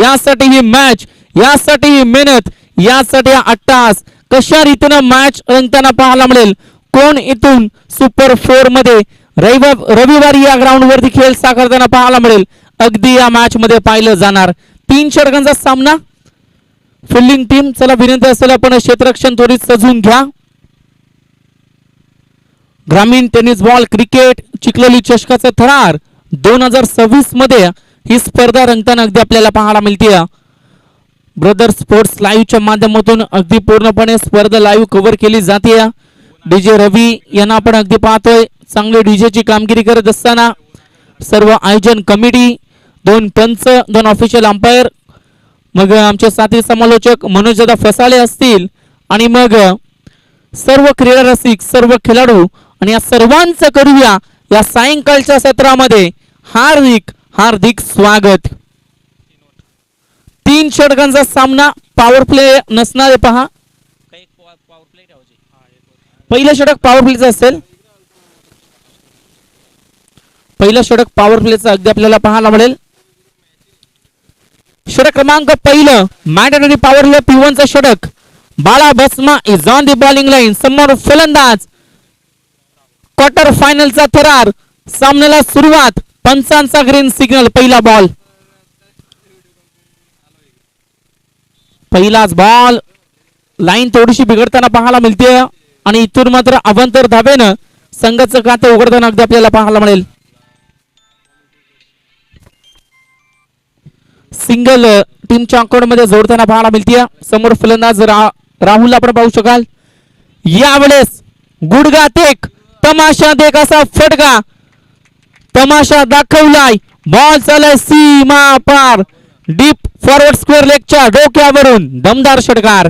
यासाठी ही मॅच, यासाठी ही मेहनत, यासाठी हा अट्टास कशा रीतीनं मॅच रंगताना पाहायला मिळेल. कोण इथून सुपर 4 मध्ये रविवारी या ग्राउंड वरती खेळ साकारताना पाहायला मिळेल, अगदी या मॅच मध्ये पाहिलं जाणार. 3 षटकांचा सामना. फिल्डिंग टीम, चला विनंती असेल आपण क्षेत्ररक्षण थोडी सजवून घ्या. ग्रामीण टेनिस बॉल क्रिकेट चिखलोली चषकाचा थरार 2026 मध्ये ही स्पर्धा रंगताना अगदी आपल्याला पाहायला मिळते. ब्रदर स्पोर्ट्स लाईव्हच्या माध्यमातून अगदी पूर्णपणे स्पर्धा लाईव्ह कव्हर केली जाते. डीजे रवी यांना आपण अगदी पाहतोय, चांगली डीजेची कामगिरी करत असताना सर्व आयोजन कमिटी, 2 पंच, 2 ऑफिशियल अंपायर, मग आमचे साथी समालोचक मनोजदादा फसाळे असतील, आणि मग सर्व क्रीडा रसिक, सर्व खेळाडू, आणि या सर्वांचं करूया या सायंकाळच्या सत्रामध्ये हार्दिक हार्दिक स्वागत. 3 षटकांचा सामना. पॉवर प्ले नसणारे पहा. पहिलं षटक पॉवर प्लेचं असेल. पहिलं षटक पॉवर प्लेचं अगदी आपल्याला पाहायला मिळेल. षटक क्रमांक पहिलं मॅन्डेटरी पॉवर प्ले P1 चं षटक. बाळा भस्मा is on the bowling line. समोर फलंदाज. क्वार्टर फायनलचा थरार. सामन्याला सुरुवात. पंचांचा ग्रीन सिग्नल. पहिला बॉल. पहिलाच बॉल. लाईन थोडीशी बिघडताना पाहायला मिळते, आणि इथून मात्र अवंतर धावेनं संघाचं खातं उघडताना अगदी आपल्याला पाहायला मिळेल. सिंगल टीमच्या अकाउंट मध्ये जोडताना पाहायला मिळते. समोर फलंदाज राहुल आपण पाहू शकाल. यावेळेस गुडघात एक, तमाशात एक असा फटका. तमाशा दाखवलाय. बॉल चालय सीमा पार. डीप फॉरवर्ड स्क्वेअर लेगच्या डोक्यावरून दमदार षटकार.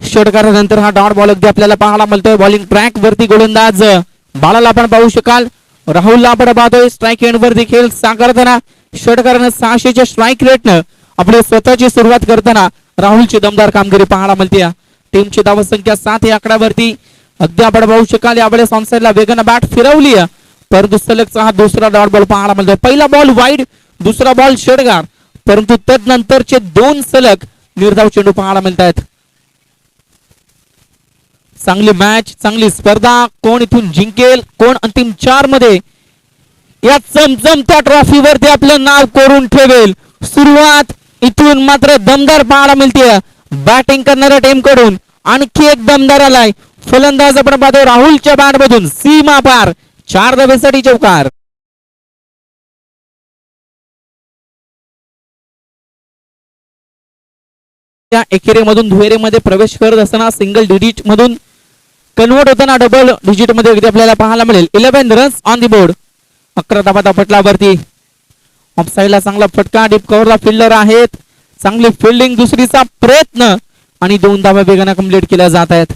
षटकारानंतर हा डॉट बॉल अगदी आपल्याला पाहायला मिळतोय. बॉलिंग ट्रॅक वरती गोलंदाज बाळाला आपण पाहू शकाल. राहुलला आपण पाहतोय स्ट्राईक एंड वरती खेळ साकारताना. षटकारानं 600च्या स्ट्राईक रेटनं आपली स्वतःची सुरुवात करताना राहुलची दमदार कामगिरी पाहायला मिळते. टीमची धावसंख्या 7 या आकड्यावरती अगदी आपण पाहू शकाल. यावेळेस ऑनसाइडला वेगानं बॅट फिरवली, परंतु सलगचा हा दुसरा डॉट बॉल पाहायला मिळतोय. पहिला बॉल वाईड, दुसरा बॉल षटकार, परंतु तदनंतरचे 2 सलग निर्धाव चेंडू पाहायला मिळत आहेत. चांगली मॅच, चांगली स्पर्धा. कोण इथून जिंकेल, कोण अंतिम 4 मध्ये या चमचमत्या ट्रॉफीवरती आपलं नाव कोरून ठेवेल. सुरुवात इथून मात्र दमदार पाहायला मिळते बॅटिंग करणाऱ्या टीम कडून. आणखी एक दमदार आलाय. फलंदाज आपण पाहतो राहुलच्या बॅट मधून सीमा पार. 4 धावेसाठी चौकार. त्या एकेरीमधून दुहेरीमध्ये प्रवेश करत असताना सिंगल डिजिट मधून कन्वर्ट होताना डबल डिजिट मध्ये अगदी आपल्याला पाहायला मिळेल. 11 रन्स ऑन दी बोर्ड. 11 धावा फटलावरती. ऑफसाईडला चांगला फटका. डीप कव्हरला फिल्डर आहेत. चांगली फिल्डिंग, दुसरीचा प्रयत्न, आणि 2 धावा वेगाने कंप्लीट केल्या जात आहेत.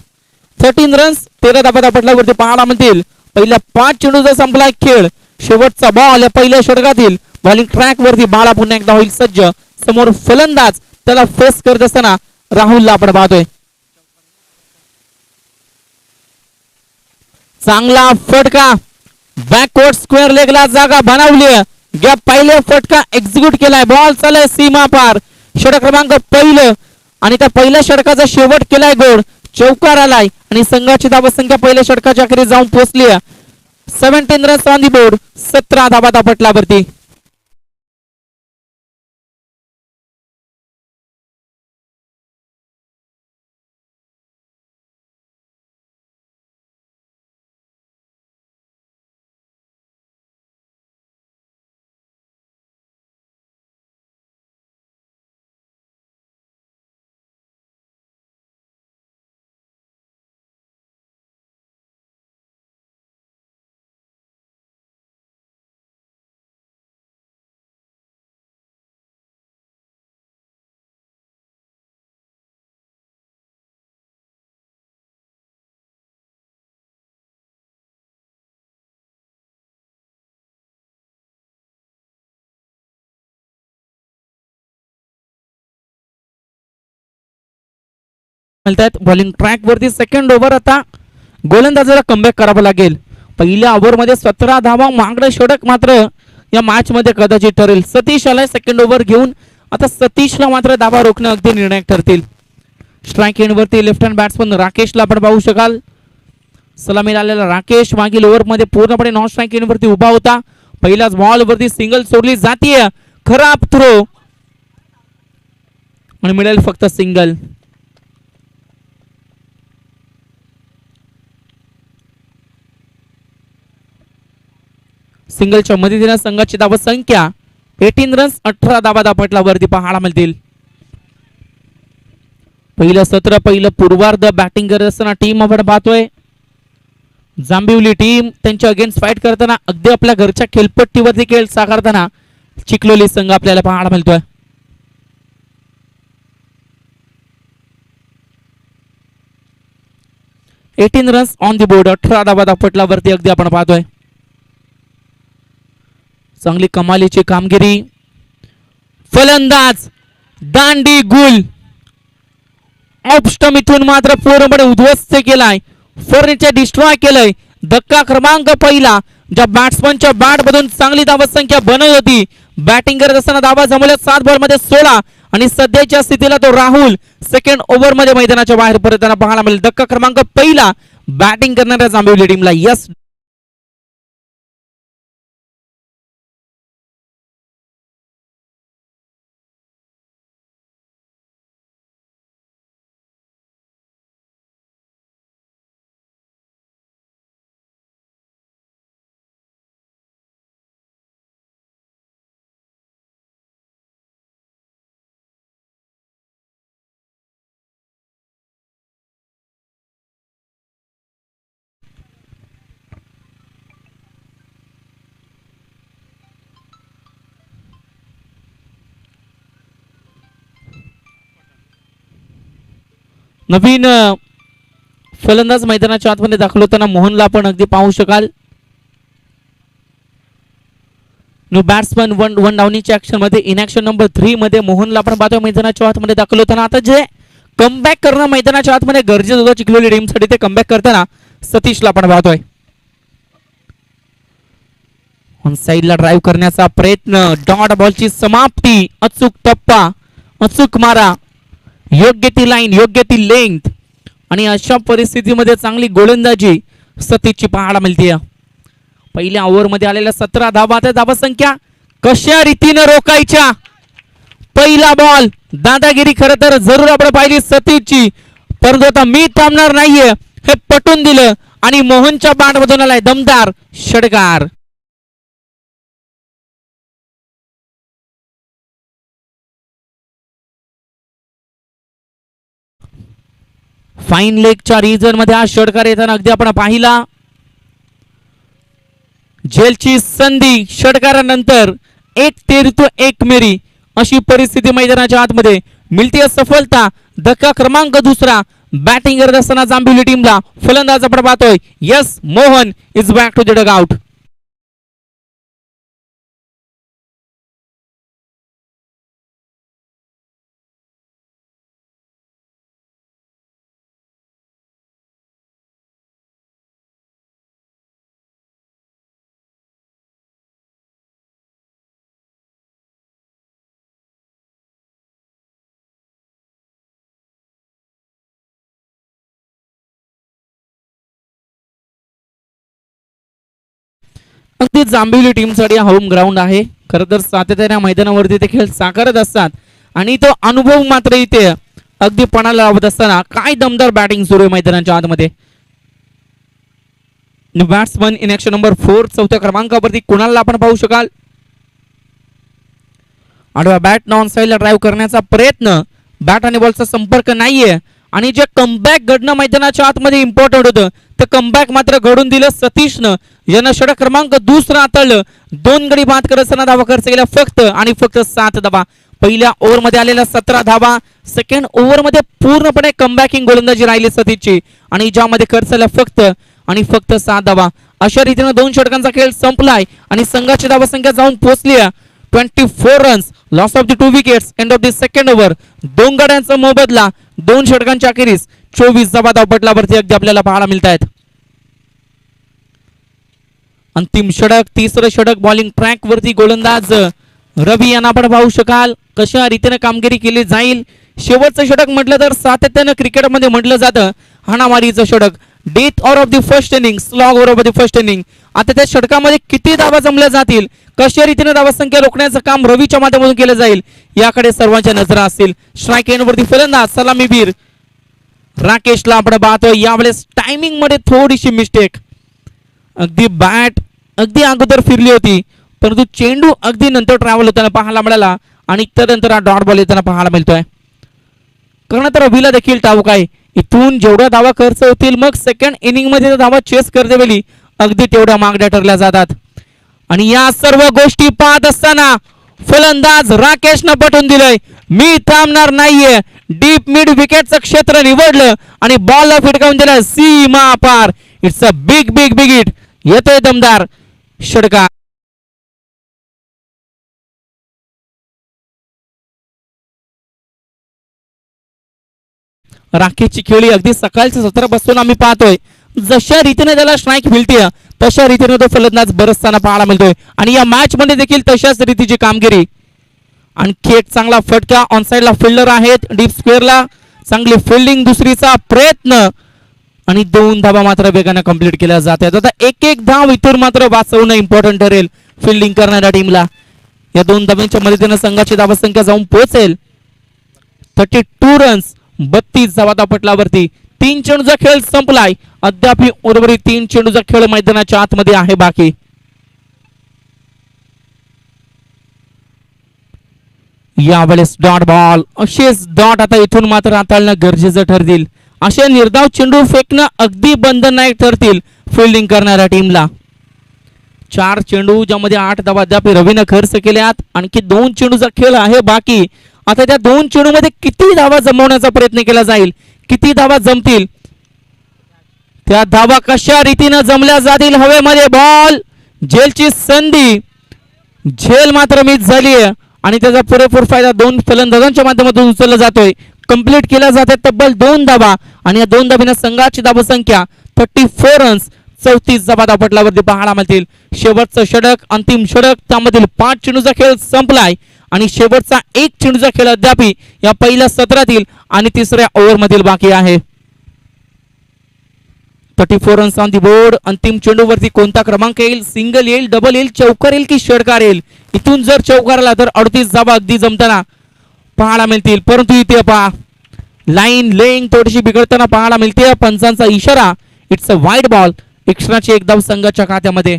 13 रन्स 13 धावा फटलावरती पाहायला मिळतील. पहिल्या 5 चेंडूचा संपलाय खेळ. शेवटचा बॉल या पहिल्या षटकातील. बॉलिंग ट्रॅक वरती बाळा पुन्हा एकदा होईल सज्ज. समोर फलंदाज त्याला फेस करत असताना राहुलला आपण पाहतोय. चांगला फटका. बॅकवर्ड स्क्वेअर लेगला जागा बनवली. गॅप पहिले फटका एक्झिक्यूट केलाय. बॉल चालय सीमा पार. षटक क्रमांक पहिलं, आणि त्या पहिल्या षटकाचा शेवट केलाय गोड. चौकार आलाय, आणि संघाची धावसंख्या पहिल्या षटकाच्या अखेरी जाऊन पोहोचली. 17 रन्स ऑन दी बोर्ड. 17 धावा पटलावरती. मिळतात बॉलिंग ट्रॅक वरती. सेकंड ओव्हर आता गोलंदाजाला कमबॅक करावं लागेल. पहिल्या ओव्हरमध्ये 17 धावा मागणं षटक मात्र या मॅच मध्ये कदाचित ठरेल. सतीश आलाय सेकंड ओव्हर घेऊन. आता सतीशला मात्र धावा रोखणं अगदी निर्णायक ठरतील. स्ट्राईक एंड वरती लेफ्ट हँड बॅट्समन राकेशला आपण पाहू शकाल. सलामीला आलेला राकेश मागील ओव्हर मध्ये पूर्णपणे नॉन स्ट्राईक एंड वरती उभा होता. पहिल्याच बॉल वरती सिंगल सोडली जातीय. खराब थ्रो आणि मिळेल फक्त सिंगल. सिंगलच्या मदतीने संघाची धाव संख्या 18 रन्स 18 धावा दापटला वरती पाहायला मिळतील. पहिलं सत्र पहिलं पूर्वार्ध बॅटिंग करत असताना टीम आपण पाहतोय जांभिवली टीम त्यांच्या अगेन्स्ट फाईट करताना अगदी आपल्या घरच्या खेळपट्टीवरती खेळ साकारताना चिखलोली संघ आपल्याला पाहायला मिळतोय. Eighteen runs on the board 18 धावा दापटला वरती अगदी आपण पाहतोय. चांगली कमालीची कामगिरी. फलंदाज दांडी गुल ऑफ स्टंप इथून मात्र पूर्णपणे उद्ध्वस्त केलाय. फर्निचर डिस्ट्रॉय केलंय. धक्का क्रमांक पहिला ज्या बॅट्समनच्या बॅट मधून चांगली धावसंख्या बनत होती. बॅटिंग करत असताना धावा जमवल्या 7 बॉल मध्ये 16 आणि सध्याच्या स्थितीला तो राहुल सेकंड ओव्हर मध्ये मैदानाच्या बाहेर परतताना पाहायला मिळेल. धक्का क्रमांक पहिला बॅटिंग करणाऱ्या जांभिवली टीमला. यस नवीन फलंदाज मैदानाच्या आतमध्ये दाखल होताना मोहनला आपण अगदी पाहू शकाल. न्यू बॅट्समन वन डाऊनच्या ऍक्शन मध्ये इनॅक्शन नंबर 3 मध्ये मोहनला आपण पाहतोय मैदानाच्या आतमध्ये दाखल होताना. आता जे कमबॅक करणं मैदानाच्या आतमध्ये गरजेचं होतं चिखलोली टीमसाठी ते कमबॅक करताना सतीशला आपण पाहतोय. ऑन साइडला ड्राईव्ह करण्याचा प्रयत्न. डॉट बॉलची समाप्ती. अचूक टप्पा अचूक मारा. योग्य ती लाईन योग्य ती लेंथ आणि अशा परिस्थितीमध्ये चांगली गोलंदाजी सतीशची पाहायला मिळते. पहिल्या ओव्हर मध्ये आलेल्या 17 धावा. त्या धावा संख्या कशा रीतीने रोखायच्या. पहिला बॉल दादागिरी खरं तर जरूर आपण पाहिली सतीशची. परंतु आता मी थांबणार नाहीये हे पटून दिलं आणि मोहनच्या बॅट मधून आलाय दमदार षटकार. फाईन लेगच्या रिजन मध्ये हा षटकार येताना अगदी आपण पाहिला. झेलची संधी षटकारानंतर 1 तेरी तो 1 मेरी अशी परिस्थिती मैदानाच्या आतमध्ये मिळते सफलता. धक्का क्रमांक दुसरा बॅटिंग करत असताना जांभिवली टीमला फलंदाज आपण पाहतोय. Yes Mohan is back to the dugout. अगदी जांभिवली टीमसाठी होम ग्राउंड आहे. खरं तर सातत्याने मैदानावरती ते खेळ साकारत असतात आणि तो अनुभव मात्र इथे अगदी पणाला लावत असताना काय दमदार बॅटिंग सुरू आहे मैदानाच्या आतमध्ये. बॅट्समन इन ऍक्शन नंबर 4 चौथ्या क्रमांकावरती कुणाला आपण पाहू शकाल. आडव्या बॅट नॉन साइडला ड्राईव्ह करण्याचा प्रयत्न. बॅट आणि बॉलचा संपर्क नाहीये आणि जे कमबॅक घडणं मैदानाच्या आतमध्ये इम्पॉर्टंट होतं ते कमबॅक मात्र घडून दिलं सतीशनं. यानं षटक क्रमांक दुसरा हाताळलं. 2 गडी बाद करत असताना धावा खर्च केल्या फक्त आणि फक्त 7 धावा. पहिल्या ओव्हर मध्ये आलेल्या 17 धावा. सेकंड ओव्हर मध्ये पूर्णपणे कमबॅकिंग गोलंदाजी राहिली सतीशची आणि ज्यामध्ये खर्च झाला फक्त आणि फक्त 7 धावा. अशा रीतीने 2 षटकांचा खेळ संपलाय आणि संघाची धावा संख्या जाऊन पोहोचली 24 runs. Loss of the 2 wickets end of the second over. 2 गड्यांचा मोबदला 2 षटकांच्या अखेरीस 24 धावा धावपटलावरती अगदी आपल्याला पाहायला मिळत आहेत. अंतिम षटक, तिसरं षटक बॉलिंग ट्रॅक वरती गोलंदाज रवी यांना आपण पाहू शकाल कशा रीतीने कामगिरी केली जाईल. शेवटचं षटक म्हटलं तर सातत्यानं क्रिकेटमध्ये म्हटलं जातं हाणामारीचं षटक, death over of the first inning, slog over of the first inning. आता त्या षटकामध्ये किती धावा जमल्या जातील, कशा रीतीने धावसंख्या रोखण्याचं काम रवीच्या माध्यमातून केलं जाईल याकडे सर्वांच्या नजरा असतील. स्ट्राईक एंडवरती फलंदाज सलामीवीर राकेशला आपण पाहतोय. यावेळेस टायमिंग मध्ये थोडीशी मिस्टेक, अगदी बॅट अगदी अगोदर फिरली होती परंतु चेंडू अगदी नंतर ट्रॅव्हल होताना पाहायला मिळाला आणि त्यानंतर हा डॉट बॉल येताना पाहायला मिळतोय. कारण तर रवीला देखील ठाऊक आहे इथून जेवढ्या धावा खर्च होतील मग सेकंड इनिंग मध्ये धावा चेस करते वेळी अगदी तेवढ्या मागण्या ठरल्या जातात. आणि या सर्व गोष्टी पाहत असताना फलंदाज राकेशनं पटवून दिलंय मी थांबणार नाहीये. डीप मिड विकेटचं क्षेत्र निवडलं आणि बॉलला फिटकावून दिलं सीमा पार. It's a big big big hit. येतोय दमदार षटका. राकेशची खेळी अगदी सकाळच्या सत्रापासून आम्ही पाहतोय जशा रीतीने त्याला स्ट्राईक मिळते तशा रीतीने तो फलंदाज बरसताना पाहायला मिळतोय आणि या मॅच मध्ये देखील तशाच रीतीची कामगिरी. आणखी एक चांगला फटका, ऑन साइडला फिल्डर आहेत, डीप स्क्वेअरला चांगली फिल्डिंग, दुसरीचा प्रयत्न आणि 2 धावा मात्र वेगाने कंप्लीट केल्या जातात. आता एक एक धाव इथून मात्र वाचवणं इम्पॉर्टंट ठरेल फिल्डिंग करणाऱ्या टीमला. या 2 धावांच्या मदतीने संघाची धावसंख्या जाऊन पोहोचेल 32 रन्स, 32 धावा धावपटलावरती. 3 चेंडूचा खेळ संपलाय. अद्याप उर्वरित 3 चेंडूचा खेळ मैदानाच्या आतमध्ये आहे बाकी. यावेळेस डॉट बॉल, असेच डॉट आता इथून मात्र हाताळणं गरजेचं ठरतील. असे निर्धाव चेंडू फेकणं अगदी बंधनदायक ठरतील फिल्डिंग करणाऱ्या टीमला. 4 चेंडू ज्यामध्ये 8 धावा अद्याप रवीनं खर्च केल्यात. आणखी 2 चेंडूचा खेळ आहे बाकी. आता त्या 2 चेंडू मध्ये किती धावा जमवण्याचा प्रयत्न केला जाईल, किती धावा जमतील, त्या धावा कशा रीतीने जमल्या जातील. हवेमध्ये बॉल, झेलची संधी, झेल मात्र मिस झाली आणि त्याचा पुरेपूर फायदा 2 फलंदाजांच्या माध्यमातून उचलला जातोय. कंप्लीट केला जाते तब्बल 2 धावा आणि या 2 धाबीने संघाची धावसंख्या 34 रन्स, 34 धावा धावपटलावरती पाहायला मिळतील. शेवटचं षटक, अंतिम षटक, त्यामधील 5 चेंडूचा खेळ संपलाय आणि शेवटचा 1 चेंडूचा खेळ अद्याप या पहिल्या सत्रातील आणि तिसऱ्या ओव्हरमधील बाकी आहे. 34 रन्स ऑन दी बोर्ड. अंतिम चेंडूवरती कोणता क्रमांक येईल, सिंगल येईल, डबल येईल, चौकार येईल की षटकार येईल. इथून जर चौकार आला तर 38 धावा अगदी जमताना पाहायला मिळतील. परंतु इथे पहा लाईन लेंग थोडीशी बिघडताना पाहायला मिळते. पंचांचा इशारा, इट्स अ वाईड बॉल. एक्स्ट्राची 1 धाव संघाच्या खात्यामध्ये.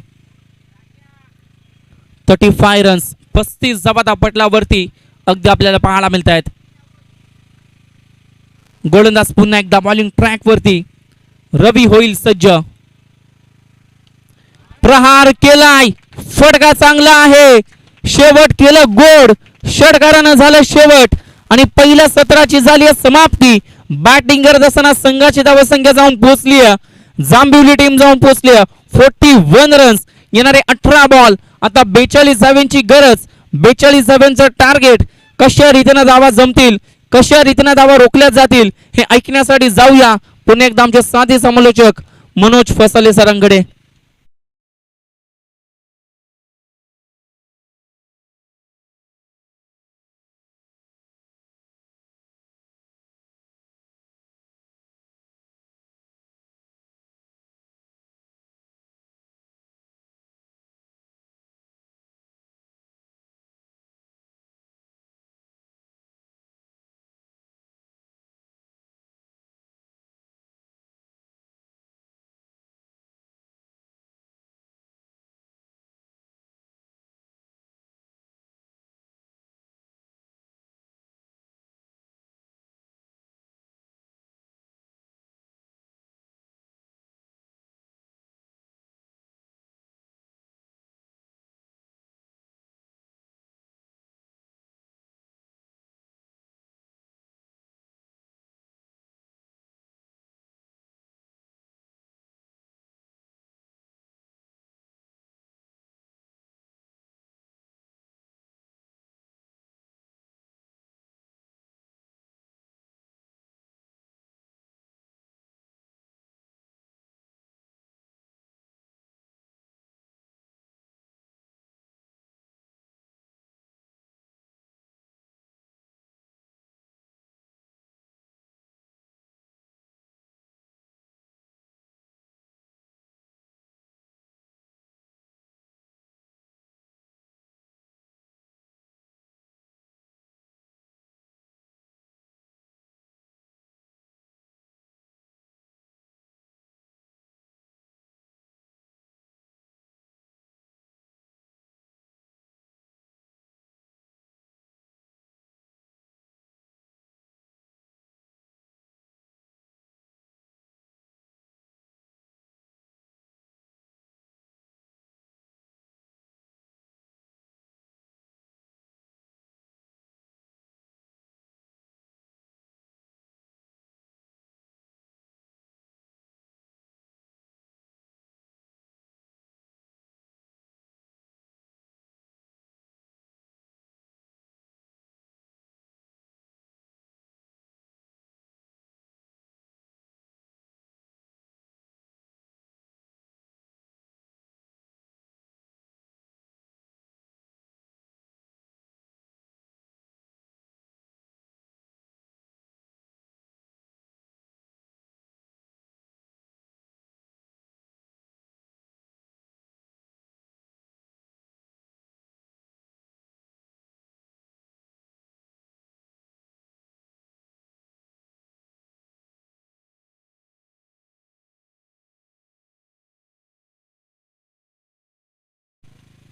35 रन्स, 35 धावा धावपटलावरती अगदी आपल्याला पाहायला मिळत आहेत. गोलंदाज पुन्हा एकदा बॉलिंग ट्रॅक वरती. रवी होईल सज्ज. प्रहार केलाय, फटका चांगला आहे, शेवट केलं गोड, षटकारानं झालं शेवट आणि पहिल्या सत्राची झाली समाप्ती. बॅटिंग करत असताना संघाची धावसंख्या जाऊन पोहोचली, जांभिवली टीम जाऊन पोहोचली 41 रन्स. येणारे 18 बॉल, आता 42 धाव्यांची गरज, 42 धाव्यांचं टार्गेट. कशा रीतीने धावा जमतील, कशा रीतीने धावा रोखल्या जातील हे ऐकण्यासाठी जाऊया पुन्हा एकदा आमचे साथी समालोचक मनोज फसाले सरांकडे.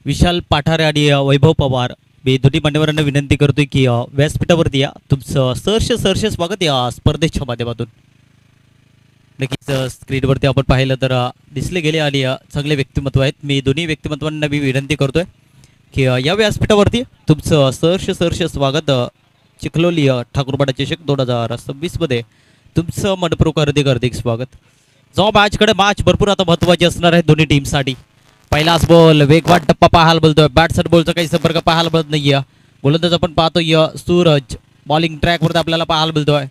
विशाल पाठारे आणि वैभव पवार मी दोन्ही मान्यवरांना विनंती करतोय की व्यासपीठावरती या. तुमचं सहर्ष स्वागत या स्पर्धेच्या माध्यमातून. नक्कीच स्क्रीनवरती आपण पाहिलं तर दिसले गेले आणि चांगले व्यक्तिमत्व आहेत. मी दोन्ही व्यक्तिमत्वांना मी विनंती करतोय की या व्यासपीठावरती तुमचं सहर्ष स्वागत. चिखलोली ठाकूरपाडा चषक 2026 मध्ये तुमचं मनपूर्वक हार्दिक स्वागत. जो मॅच भरपूर आता महत्त्वाची असणार आहे दोन्ही टीमसाठी. पहिलाच बॉल वेगवान टप्पा पाहायला बोलतोय. बॅट्समन बॉलचा काही संपर्क पाहायला मिळत नाहीये. गोलंदाज आपण पाहतोय सूरज बॉलिंग ट्रॅकवरती आपल्याला पाहायला मिळतोय.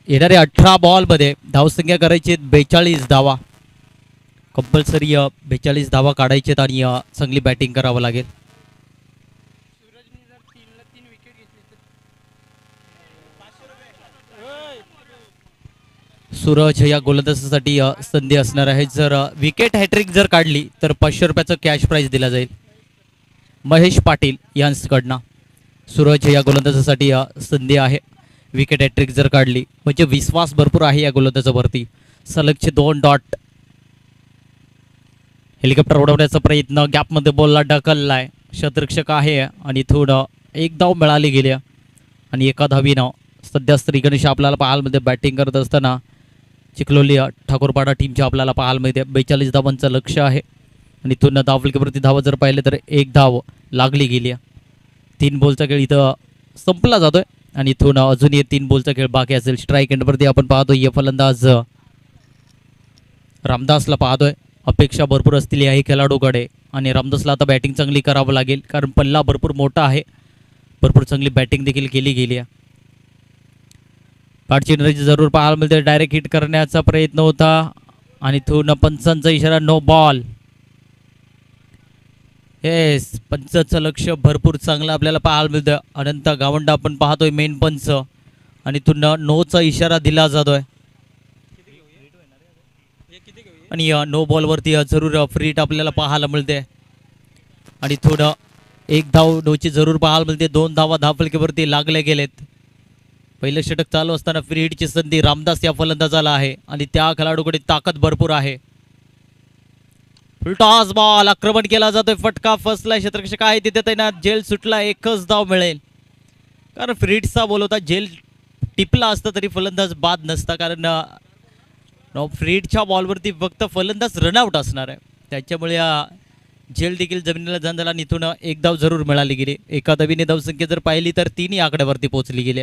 येणारे 18 बॉलमध्ये धावसंख्या करायची 42 धावा. कंपल्सरी 42 धावा काढायचे आणि चांगली बॅटिंग करावं लागेल. सूरज या गोलंदाजासाठी संधी असणार आहे. जर विकेट हॅट्रिक जर काढली तर 500 रुपयाचं कॅश प्राईज दिला जाईल महेश पाटील यांच्याकडनं. सूरज या गोलंदाजासाठी संधी आहे. विकेट हॅट्रिक जर काढली म्हणजे विश्वास भरपूर आहे या गोलंदाजावरती. सलगचे 2 डॉट. हेलिकॉप्टर उडवण्याचा प्रयत्न गॅपमध्ये बॉलला ढकललाय. शतरक्षक आहे आणि थोडं एक धाव मिळाली गेली आणि एका धावीनं सध्या श्री गणेश आपल्याला पाहायला मिळते. बॅटिंग करत असताना चिखलोली ठाकूरपाडा टीमच्या आपल्याला पाहायला मिळते. 42 धावांचं लक्ष आहे आणि इथून धावफलकीवरती धावा जर पाहिले तर एक धाव लागली गेली. 3 बॉलचा खेळ इथं संपला जातोय आणि इथून अजूनही 3 बॉलचा खेळ बाकी असेल. स्ट्राईक एंडवरती आपण पाहतोय या फलंदाज रामदासला पाहतोय. अपेक्षा भरपूर असतील याही खेळाडूकडे आणि रामदासला आता बॅटिंग चांगली करावं लागेल कारण पल्ला भरपूर मोठा आहे. भरपूर चांगली बॅटिंग देखील केली गेली आहे. पाठची एनर्जी जरूर पाहायला मिळते. डायरेक्ट हिट करण्याचा प्रयत्न होता आणि थोडं पंचांचा इशारा नो बॉल. येस पंचाचं लक्ष भरपूर चांगलं आपल्याला पाहायला मिळतं. अनंत गावंडा आपण पाहतोय मेन पंच आणि थोडं नोचा इशारा दिला जातोय आणि नो बॉलवरती जरूर फ्री हिट आपल्याला पाहायला मिळते आणि थोडं एक धाव नोची जरूर पाहायला मिळते. 2 धावा धावफलकीवरती लागले गेलेत. पहिलं षटक चालू असताना फ्री हिटची संधी रामदास या फलंदाजाला आहे आणि त्या खेळाडूकडे ताकद भरपूर आहे. टॉस बॉल आक्रमण केला जातोय. फटका फसलाय. क्षेत्ररक्षक आहे तिथे त्यांना जेल सुटला. एकच धाव मिळेल कारण फ्री हिटचा बॉल होता. जेल टिपला असता तरी फलंदाज बाद नसता कारण फ्री हिटच्या बॉलवरती फक्त फलंदाज रनआउट असणार आहे. त्याच्यामुळे जेल देखील जमिनीला जाण झाला. इथून एक धाव जरूर मिळाली गेली. एका धावीने धावसंख्या जर पाहिली तर 3 आकड्यावरती पोहोचली गेली.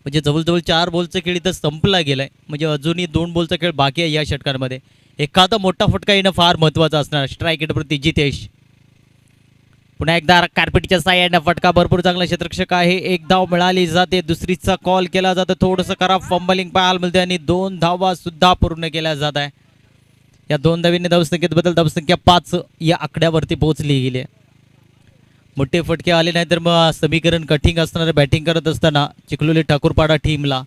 म्हणजे जवळजवळ 4 बॉलचा खेळ इथं संपला गेलाय. म्हणजे अजूनही 2 बॉलचा खेळ बाकी आहे या षटकांमध्ये. एखादा मोठा फटका येणं फार महत्त्वाचं असणार. स्ट्राईक रेटवरती जितेश पुन्हा एकदा कार्पेटच्या साह्याने फटका भरपूर चांगला क्षेत्ररक्षक आहे. एक धाव मिळाली जाते. दुसरीचा कॉल केला जातो. थोडंसं खराब फंबलिंग पाहायला मिळते आणि 2 धावा सुद्धा पूर्ण केल्या जात आहे. या 2 धावीने धावसंख्येत बदल धावसंख्या 5 या आकड्यावरती पोहोचली गेली. मोठे फटके आले नाही तर मग समीकरण कठीण असणार. बॅटिंग करत असताना चिखलोली ठाकूरपाडा टीमला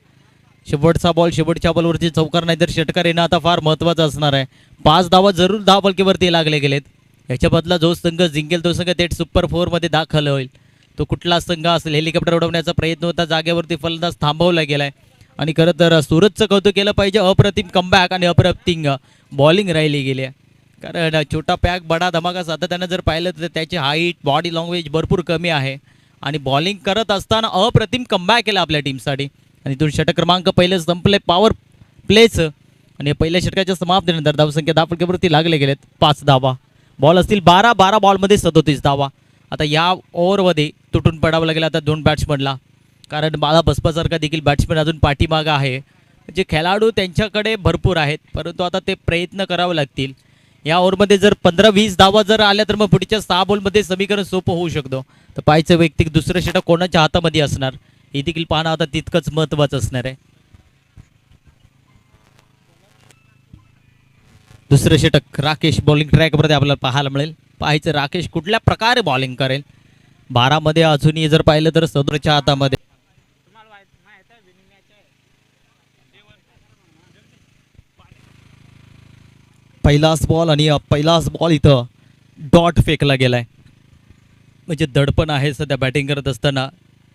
शेवटचा बॉल शेवटच्या बॉलवरती चौकार नाही तर षटकार येणं आता फार महत्त्वाचं असणार आहे. 5 धावा जरूर धावफलकीवरती लागले गेलेत. याच्या बदला जो संघ जिंकेल तो संघ थेट सुपर 4मध्ये दाखल होईल. तो कुठला संघ असेल. हेलिकॉप्टर उडवण्याचा प्रयत्न होता. जागेवरती फलंदाज थांबवला गेलाय आणि खरं तर सूरजचं कौतुक केलं पाहिजे. अप्रतिम कमबॅक आणि अप्रतिम बॉलिंग राहिली गेली आहे कारण छोटा पॅक बडा धमाका सातत्यानं जर पाहिलं तर त्याची हाईट बॉडी लँग्वेज भरपूर कमी आहे आणि बॉलिंग करत असताना अप्रतिम कमबॅक केला आपल्या टीमसाठी. आणि इथून षटक क्रमांक पहिलं संपले पॉवर प्लेचं आणि पहिल्या षटकाच्या समाप्तीनंतर धावसंख्या धावफलकीवरती लागले गेलेत 5 धावा. बॉल असतील 12 बॉलमध्ये 37 धावा. आता या ओव्हरमध्ये तुटून पडावं लागेल आता 2 बॅट्समनला कारण बाळा बसपासारखा देखील बॅट्समन अजून पाठीमागं आहे. म्हणजे खेळाडू त्यांच्याकडे भरपूर आहेत परंतु आता ते प्रयत्न करावे लागतील. या ओव्हरमध्ये जर 15-20 धावा जर आल्या तर मग पुढच्या 6 बॉलमध्ये समीकरण सोपं होऊ शकतो. तर पाहायचं वैयक्तिक दुसरं षटक कोणाच्या हातामध्ये असणार हे देखील पाहणं आता तितकंच महत्त्वाचं असणार आहे. दुसरं षटक राकेश बॉलिंग ट्रॅकवरती आपल्याला पाहायला मिळेल. पाहायचं राकेश कुठल्या प्रकारे बॉलिंग करेल. 12मध्ये अजूनही जर पाहिलं तर सदरच्या हातामध्ये पहिलाच बॉल आणि पहिलाच बॉल इथं डॉट फेकला गेलाय. म्हणजे दडपण आहे सध्या बॅटिंग करत असताना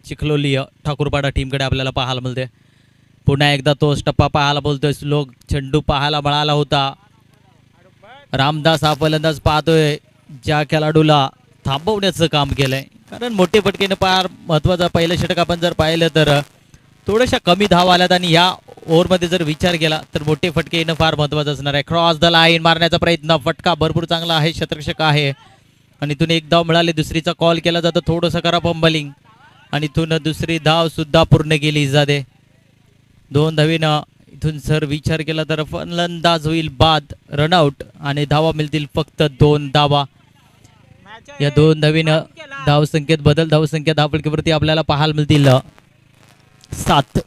चिखलोली ठाकूरपाडा टीमकडे आपल्याला पाहायला मिळते. पुन्हा एकदा तोच टप्पा पाहायला बोलतोय. स्लोग चेंडू पाहायला मिळाला होता. रामदास हा फलंदाज पाहतोय ज्या खेळाडूला थांबवण्याचं काम केलंय, कारण मोठे फटकेनं फार महत्वाचं पहिलं षटक आपण जर पाहिलं तर थोड्याशा कमी धाव आल्यात आणि या ओव्हरमध्ये जर विचार केला तर मोठे फटके येणं फार महत्वाचं असणार आहे. क्रॉस द लाईन मारण्याचा प्रयत्न, फटका भरपूर चांगला आहे, शतरक्षक आहे आणि इथून एक धाव मिळाली, दुसरीचा कॉल केला जातो, थोडंसं करा पंबलिंग आणि इथून दुसरी धाव सुद्धा पूर्ण केली जाते. 2 धावीनं इथून जर विचार केला तर फलंदाज होईल बाद, रनआउट आणि धावा मिळतील फक्त 2 धावा. या 2 धावीनं धावसंख्येत बदल, धावसंख्या धावफलकीवरती आपल्याला पाहायला मिळतील 7.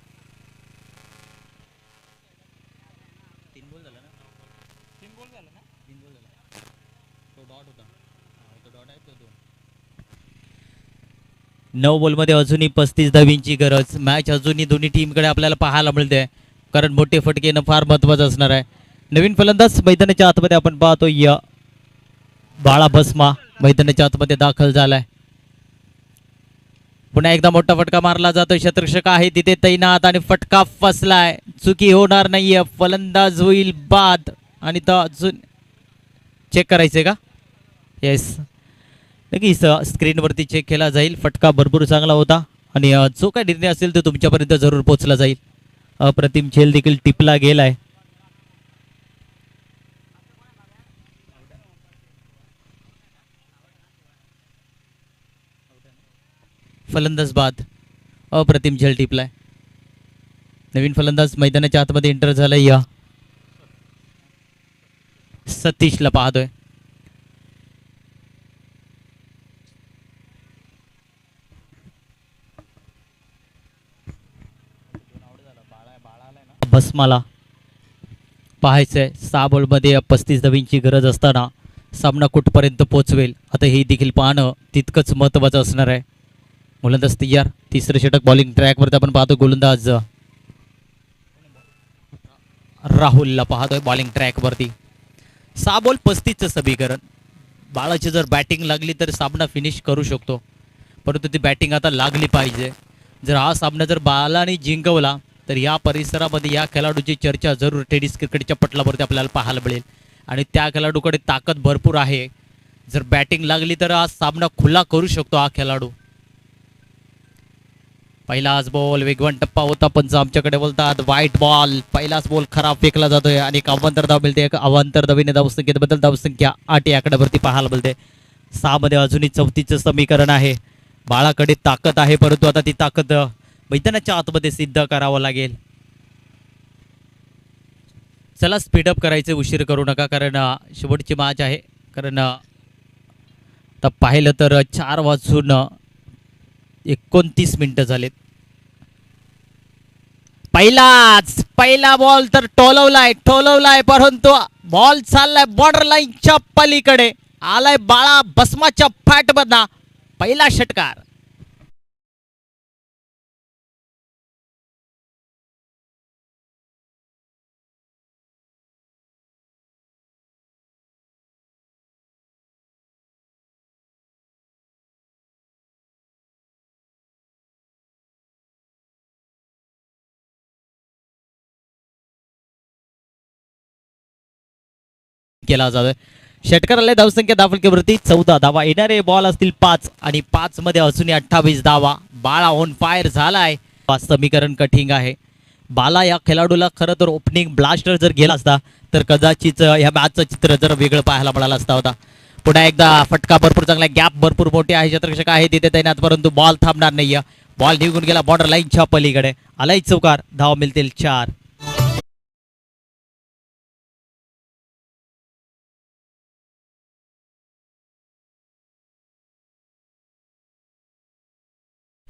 नऊ बॉलमध्ये अजूनही 35 धावींची गरज. मॅच अजूनही दोन्ही टीमकडे आपल्याला पाहायला मिळते, कारण मोठे फटके येणं फार महत्वाचं असणार आहे. नवीन फलंदाज मैदानाच्या आतमध्ये आपण पाहतो बाळा बसमा मैदानाच्या आतमध्ये दाखल झालाय. पुन्हा एकदा मोठा फटका मारला जातो, शतरक्षक आहे तिथे तैनात आणि फटका फसलाय, चुकी होणार नाहीये, फलंदाज होईल बाद आणि तो अजून चेक करायचंय का? येस, नक्कीच स्क्रीनवरती चेक केला जाईल. फटका भरपूर चांगला होता आणि जो काय निर्णय असेल तो तुमच्यापर्यंत जरूर पोहोचला जाईल. अप्रतिम झेल देखील टिपला गेलाय. फलंदाज बाद, अप्रतिम झेल टिपलाय. नवीन फलंदाज मैदानाच्या आतमध्ये एंटर झालाय. सतीशला पाहतोय. भस्माला पाहायचंय 6 बॉलमध्ये 35 धावींची गरज असताना सामना कुठपर्यंत पोहोचवेल, आता हे देखील पाहणं तितकंच महत्त्वाचं असणार आहे. गोलंदाज तयार, तिसरं षटक बॉलिंग ट्रॅकवरती आपण पाहतो. गोलंदाज राहुलला पाहतोय बॉलिंग ट्रॅकवरती. 6 बॉल 35चं समीकरण. बाळाची जर बॅटिंग लागली तर सामना फिनिश करू शकतो, परंतु ती बॅटिंग आता लागली पाहिजे. जर हा सामना जर बालाने जिंकवला तर या परिसरामध्ये या खेळाडूची चर्चा जरूर टेनिस क्रिकेटच्या पटलावरती आपल्याला पाहायला मिळेल आणि त्या खेळाडूकडे ताकद भरपूर आहे. जर बॅटिंग लागली तर हा सामना खुला करू शकतो हा खेळाडू. पहिलाच बॉल वेगवान टप्पा होता, पंच आमच्याकडे बोलतात वाईट बॉल. पहिलाच बॉल खराब फेकला जातोय आणि एक अवांतर धाव मिळते. एक अवांतर धावीने धावसंख्येत बदल, धावसंख्या 8 या आकड्यावरती पाहायला मिळते. 6 मध्ये अजूनही 34चं समीकरण आहे. बाळाकडे ताकद आहे, परंतु आता ती ताकद मैदानाच्या आतमध्ये सिद्ध करावं लागेल. चला स्पीडअप करायचे, उशीर करू नका, कारण शेवटची मॅच आहे. कारण आता पाहिलं तर 4:29 झालेत. पहिला बॉल तर टोलवलाय, परंतु बॉल चाललाय बॉर्डर लाईनच्या पलीकडे. आलाय बाळा बसमाच्या फॅट मधना पहिला षटकार. केला जातोय. षटकाराला धावसंख्या धावफलकीवरती 14 धावा. येणारे बॉल असतील 5 आणि 5 मध्ये अजूनही 28 धावा. बाळा ऑन फायर झालाय. समीकरण कठीण आहे. बाला या खेळाडूला खरं तर ओपनिंग ब्लास्टर जर गेला असता तर कदाचित या मॅचचं चित्र जर वेगळं पाहायला मिळालं असता होता. पुन्हा एकदा फटका भरपूर चांगला, गॅप भरपूर मोठे आहे, शतरक्षक आहे तिथे तैनात, परंतु बॉल थांबणार नाहीये. बॉल निघून गेला बॉर्डर लाईनच्या पलीकडे. आलाय चौकार, धाव मिळतील 4.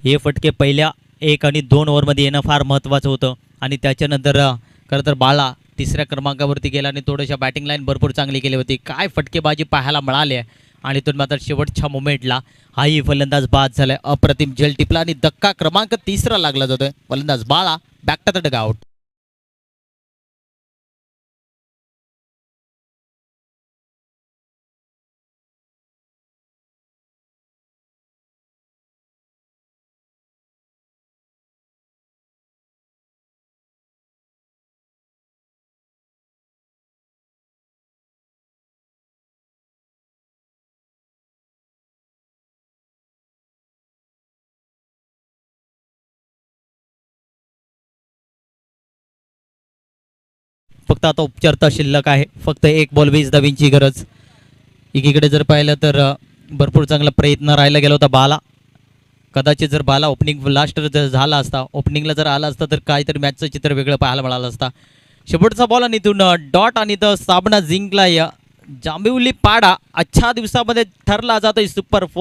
हे फटके पहिल्या 1 आणि 2 ओव्हरमध्ये येणं फार महत्त्वाचं होतं आणि त्याच्यानंतर खरं तर बाळा तिसऱ्या क्रमांकावरती गेला आणि थोड्याशा बॅटिंग लाईन भरपूर चांगली केली होती. काय फटकेबाजी पाहायला मिळाली आहे आणि तो मात्र शेवटच्या मोमेंटला हाही फलंदाज बाद झालाय. अप्रतिम झेल टिपला आणि धक्का क्रमांक 3 लागला जातोय. फलंदाज बाळा बॅक टू द डगआउट. फक्त आता उपचारता शिल्लक आहे. फक्त एक बॉल 20 धावींची गरज. एकीकडे जर पाहिलं तर भरपूर चांगला प्रयत्न राहिला गेला होता बाला. कदाचित जर बाला ओपनिंग लास्ट जर झाला असता, ओपनिंगला जर आला असता तर काहीतरी मॅचचं चित्र वेगळं पाहायला मिळालं असता. शेवटचा बॉल आणि इथून डॉट आणि द साबणा जिंकला या जांभिवली पाडा. अच्छा दिवसामध्ये ठरला जातोय सुपर 4.